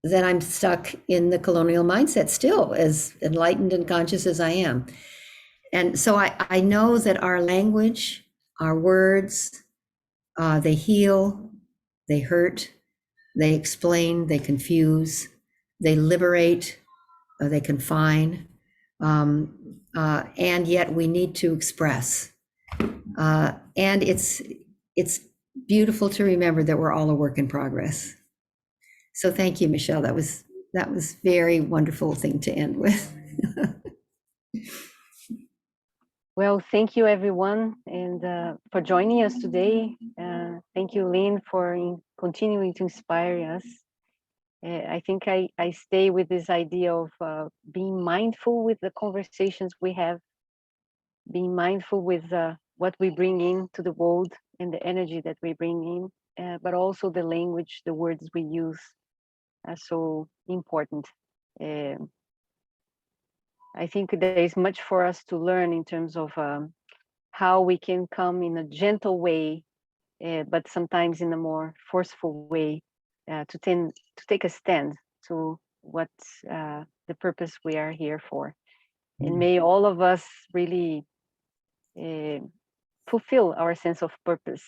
that I'm stuck in the colonial mindset still, as enlightened and conscious as I am. And so I know that our language, our words, they heal, they hurt, they explain, they confuse, they liberate, they confine, and yet we need to express. And it's beautiful to remember that we're all a work in progress. So thank you, Michelle. That was very wonderful thing to end with. Well, thank you everyone, and for joining us today. Thank you, Lynne, for continuing to inspire us. I think I stay with this idea of being mindful with the conversations we have, being mindful with what we bring into the world and the energy that we bring in, but also the language, the words we use are so important. I think there is much for us to learn in terms of how we can come in a gentle way, but sometimes in a more forceful way, to take a stand to what the purpose we are here for. And may all of us really fulfill our sense of purpose,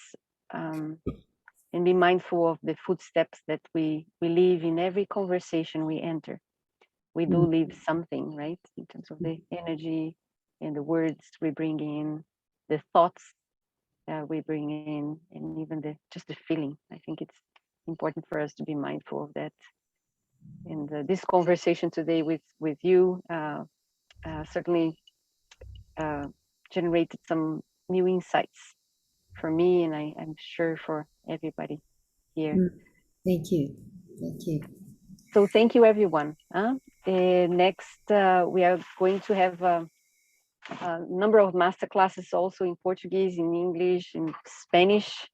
and be mindful of the footsteps that we leave in every conversation we enter. We do leave something, right? In terms of the energy and the words we bring in, the thoughts we bring in, and even just the feeling. I think it's important for us to be mindful of that. And this conversation today with you certainly generated some new insights for me, and I'm sure for everybody here. Thank you. Thank you. So thank you, everyone. Next, we are going to have a number of masterclasses also in Portuguese, in English, in Spanish.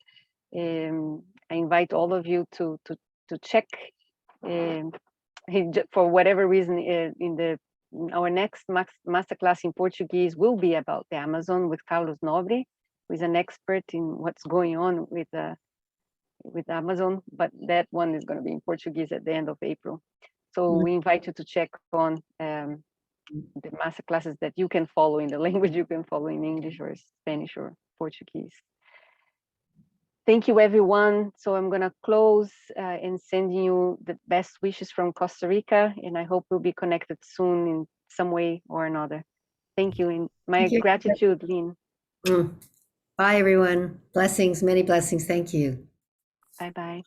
I invite all of you to check, for whatever reason, our next masterclass in Portuguese will be about the Amazon with Carlos Nobre, who is an expert in what's going on with Amazon, but that one is going to be in Portuguese at the end of April. So we invite you to check on the masterclasses that you can follow in the language you can follow in English or Spanish or Portuguese. Thank you, everyone. So I'm going to close and send you the best wishes from Costa Rica, and I hope we'll be connected soon in some way or another. Thank you, and my gratitude, Lynne. Bye, everyone. Blessings, many blessings. Thank you. Bye-bye.